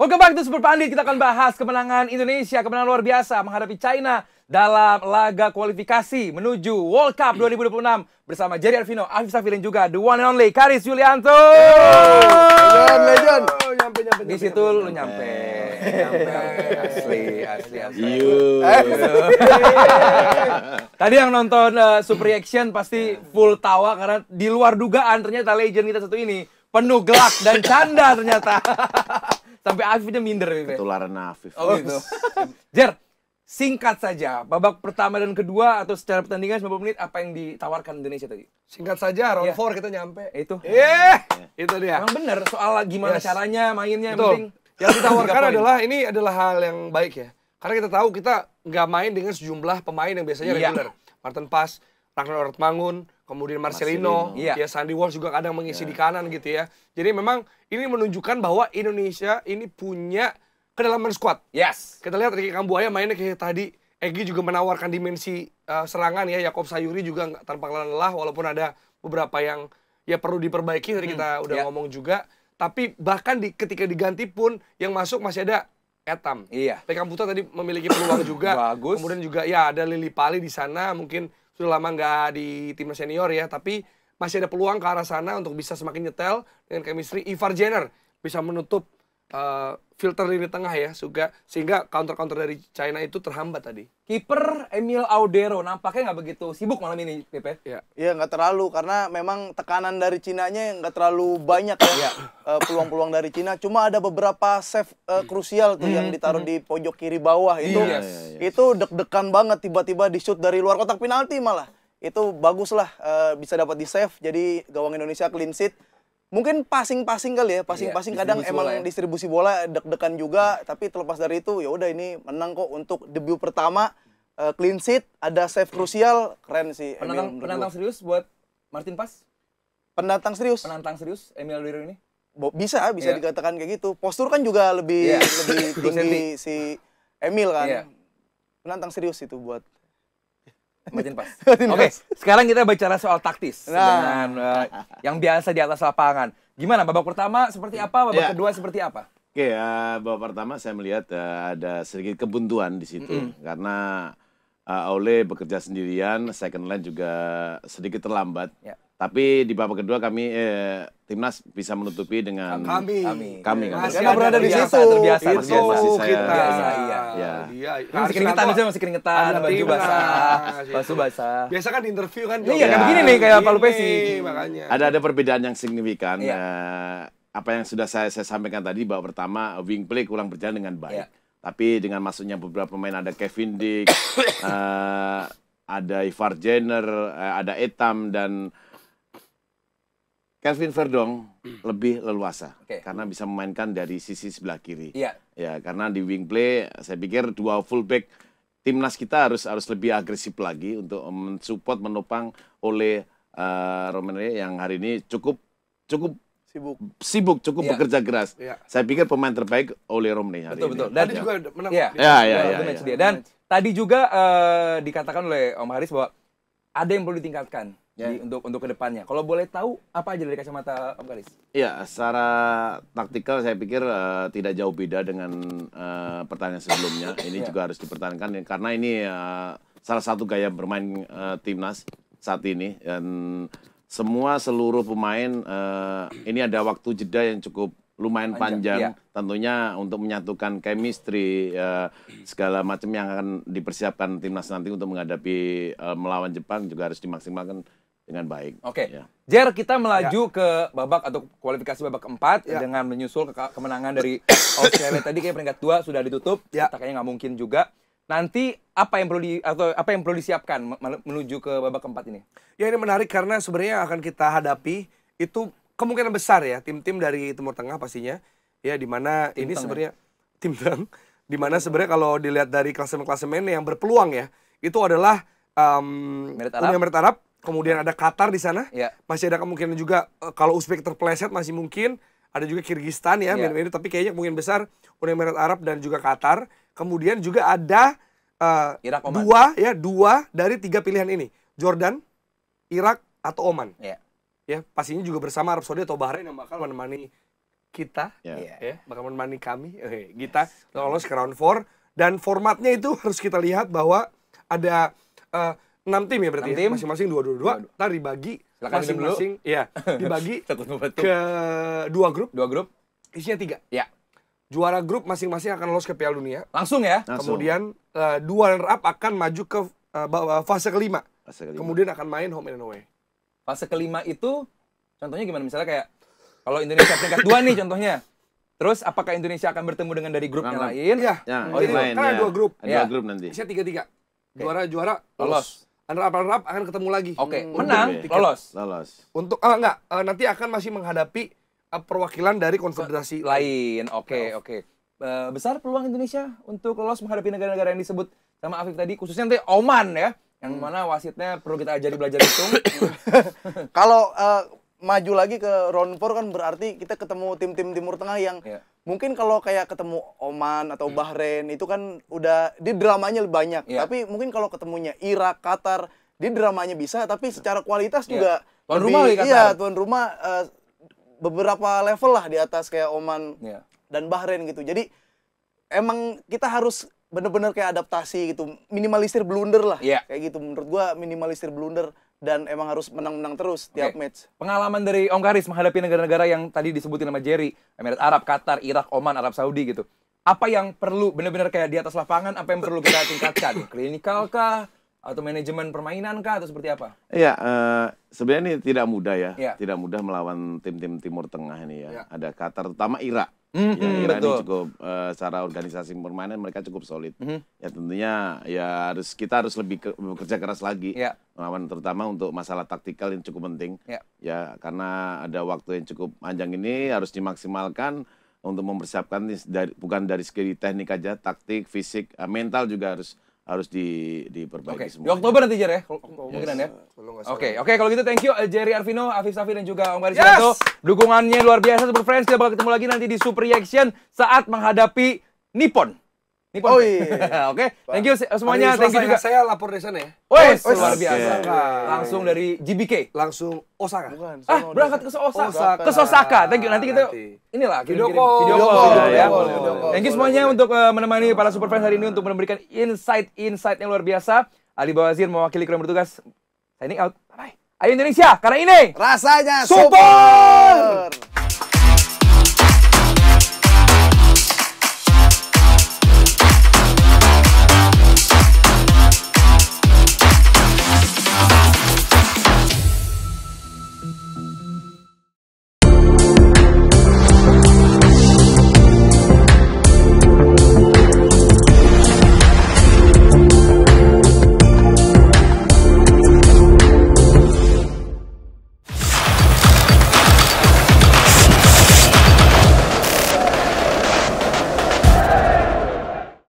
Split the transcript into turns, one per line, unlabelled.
Welcome back to Super Pandit. Kita akan bahas kemenangan Indonesia, kemenangan luar biasa menghadapi China dalam laga kualifikasi menuju World Cup 2026 bersama Jerry Arvino, Afif Safir dan juga the one and only Karis Yulianto.
Legend.
Di situ lu nyampe. Asli. Tadi yang nonton Super Reaction pasti full tawa karena di luar dugaan ternyata legend kita satu ini penuh gelak dan canda ternyata. Sampai Afifnya minder.
Ketularan Afif.
Oh gitu. Jer, singkat saja, babak pertama dan kedua atau secara pertandingan 90 menit apa yang ditawarkan Indonesia tadi?
Singkat saja, round 4 kita nyampe.
Itu.
Itu dia.
Emang bener soal gimana caranya mainnya yang
Betul.
penting.
Yang ditawarkan adalah ini adalah hal yang baik ya. Karena kita tahu kita nggak main dengan sejumlah pemain yang biasanya reguler. Martin Paes, Ragnar Ortmangun, kemudian Marcelino,
Iya.
ya Sandy Walsh juga kadang mengisi di kanan gitu ya. Jadi memang ini menunjukkan bahwa Indonesia ini punya kedalaman squad.
Yes.
Kita lihat Ricky Kambuaya mainnya kayak tadi. Egy juga menawarkan dimensi serangan ya. Yakob Sayuri juga nggak tanpa lelah walaupun ada beberapa yang ya perlu diperbaiki. Tadi kita udah ngomong juga. Tapi bahkan ketika diganti pun yang masuk masih ada Etam.
Iya.
Pekam Putra tadi memiliki peluang juga.
Bagus.
Kemudian juga ya ada Lili Pali di sana. Mungkin sudah lama nggak di timnas senior ya. Tapi masih ada peluang ke arah sana untuk bisa semakin nyetel dengan chemistry. Ivar Jenner bisa menutup filter lini tengah ya, sehingga counter-counter dari China itu terhambat tadi.
Kiper Emil Audero nampaknya nggak begitu sibuk malam ini, Pepe.
Iya, nggak terlalu karena memang tekanan dari Cinanya nggak terlalu banyak ya. Peluang-peluang dari Cina, cuma ada beberapa save krusial tuh yang ditaruh di pojok kiri bawah itu. Itu deg-degan banget tiba-tiba di shoot dari luar kotak penalti malah. Itu bagus lah bisa dapat di save. Jadi gawang Indonesia clean sheet. Mungkin passing-passing kali ya, passing-passing kadang emang distribusi bola deg-degan juga, tapi terlepas dari itu ya udah ini menang kok untuk debut pertama, clean sheet, ada save krusial, keren sih.
Penantang serius buat Martin Paes?
Penantang serius?
Penantang serius Emil Audero ini?
Bisa dikatakan kayak gitu. Postur kan juga lebih tinggi si Emil kan. Penantang serius itu buat
Martin Paes. Oke, sekarang kita bicara soal taktis dengan yang biasa di atas lapangan. Gimana babak pertama seperti apa, babak kedua seperti apa?
Oke, babak pertama saya melihat ada sedikit kebuntuan di situ karena Ole bekerja sendirian, second line juga sedikit terlambat. Tapi di babak kedua kami timnas bisa menutupi dengan kami
masih
berada di situ.
Terbiasa. Masih keringetan, baju basah.
Biasa kan di interview kan.
Iya, kan begini nih kayak Palu Pesi.
Makanya.
Ada perbedaan yang signifikan. Apa yang sudah saya sampaikan tadi, bahwa pertama wing play kurang berjalan dengan baik. Tapi dengan masuknya beberapa pemain, ada Kevin Dick, ada Ivar Jenner, ada Etam, dan Kelvin Verdong lebih leluasa karena bisa memainkan dari sisi sebelah kiri. Ya, karena di wing play saya pikir dua fullback timnas kita harus lebih agresif lagi untuk mensupport, menopang oleh Romania yang hari ini cukup sibuk, cukup bekerja keras. Saya pikir pemain terbaik oleh Romania hari ini.
Betul.
Dan juga menang.
Dan tadi juga dikatakan oleh Om Haris bahwa ada yang perlu ditingkatkan untuk kedepannya. Kalau boleh tahu apa aja dari kacamata Om Haris?
Iya, secara taktikal saya pikir tidak jauh beda dengan pertandingan sebelumnya. Ini juga harus dipertahankan karena ini salah satu gaya bermain timnas saat ini, dan seluruh pemain ini ada waktu jeda yang cukup lumayan panjang tentunya untuk menyatukan chemistry segala macam yang akan dipersiapkan timnas nanti untuk menghadapi melawan Jepang juga harus dimaksimalkan dengan baik.
Jer, kita melaju ke babak atau kualifikasi babak keempat dengan menyusul kemenangan dari Australia tadi, kayak peringkat 2 sudah ditutup, kayaknya nggak mungkin juga. Nanti apa yang perlu disiapkan menuju ke babak keempat ini?
Ya, ini menarik karena sebenarnya akan kita hadapi itu kemungkinan besar ya tim-tim dari Timur Tengah pastinya. Ya, di mana ini sebenarnya di mana sebenarnya kalau dilihat dari klasemen-klasemen yang berpeluang ya, itu adalah Uni Emirat Arab, kemudian ada Qatar di sana. Masih ada kemungkinan juga kalau Uzbek terpeleset masih mungkin, ada juga Kirgistan ya, tapi kayaknya kemungkinan besar Uni Emirat Arab dan juga Qatar. Kemudian juga ada dua dari 3 pilihan ini, Jordan, Irak atau Oman. Ya, pastinya juga bersama Arab Saudi atau Bahrain yang bakal menemani kita,
Ya.
bakal menemani kami, kita lolos ke round 4. Dan formatnya itu harus kita lihat bahwa ada 6 tim ya berarti,
6 tim.
masing-masing 2-2, ntar dibagi
Silakan
masing-masing, dibagi
Satu-satu.
ke 2 grup,
2 grup.
isinya 3.
Ya.
Juara grup masing-masing akan lolos ke Piala Dunia.
Langsung ya.
Langsung.
Kemudian 2 runner up akan maju ke fase kelima.
Fase kelima.
Kemudian akan main home and away.
Fase kelima itu contohnya gimana? Misalnya kayak kalau Indonesia peringkat 2 nih contohnya. Terus apakah Indonesia akan bertemu dengan dari grup yang lain?
Iya.
Ya,
Oh,
yang
jadi
lain,
kan ada
ya.
2 grup.
Ada
Ya.
2 grup nanti.
Isinya 3-3. Juara
Lolos.
runner up akan ketemu lagi.
Oke,
Untuk
menang,
tiket.
lolos.
Lolos.
Untuk nanti akan masih menghadapi perwakilan dari konfederasi
Lain. Oke. Besar peluang Indonesia untuk lolos menghadapi negara-negara yang disebut sama Afif tadi, khususnya nanti Oman ya, yang mana wasitnya perlu kita ajari belajar hitung.
Kalau maju lagi ke round 4 kan berarti kita ketemu tim-tim Timur Tengah yang mungkin kalau kayak ketemu Oman atau Bahrain itu kan udah di dramanya lebih banyak. Tapi mungkin kalau ketemunya Irak, Qatar, di dramanya bisa tapi secara kualitas juga
Tuan rumah lagi Qatar.
Iya, tuan rumah beberapa level lah di atas kayak Oman dan Bahrain gitu. Jadi emang kita harus bener-bener kayak adaptasi gitu, minimalisir blunder lah. Kayak gitu menurut gua, minimalisir blunder dan emang harus menang-menang terus tiap match.
Pengalaman dari Om Karis menghadapi negara-negara yang tadi disebutin sama Jerry, Emirat Arab, Qatar, Irak, Oman, Arab Saudi gitu. Apa yang perlu benar-benar kayak di atas lapangan, apa yang perlu kita tingkatkan? Klinikal kah? Atau manajemen permainan kah? Atau seperti apa?
Iya, sebenarnya ini tidak mudah ya.
Iya.
Tidak mudah melawan tim-tim Timur Tengah ini ya. Ada Qatar, terutama Irak. Irak
betul.
ini cukup secara organisasi permainan mereka cukup solid. Ya tentunya ya kita harus lebih bekerja keras lagi melawan, terutama untuk masalah taktikal yang cukup penting. Ya karena ada waktu yang cukup panjang ini harus dimaksimalkan untuk mempersiapkan bukan dari segi teknik aja, taktik, fisik, mental juga harus diperbaiki semua.
Di Oktober nanti Jer ya, kemungkinan ya. Oke, kalau gitu thank you Jerry Arvino, Afif Safi dan juga Om Karis Yanto. Dukungannya luar biasa Super Friends. Kita bakal ketemu lagi nanti di Super Reaction saat menghadapi Nippon.
Oh iya.
Oke, thank you semuanya. Thank you juga.
Saya lapor dari sana ya.
Wes, luar biasa. Langsung dari GBK.
Langsung Osaka.
Berangkat ke Osaka. Ke Osaka. Thank you. Nanti kita inilah
Video
video
call.
call ya.
Video call.
Thank you semuanya untuk menemani para Super Friends hari ini untuk memberikan insight yang luar biasa. Ali Bawazir mewakili kru yang bertugas. Signing out. Bye. Ayo Indonesia, karena ini
rasanya
super.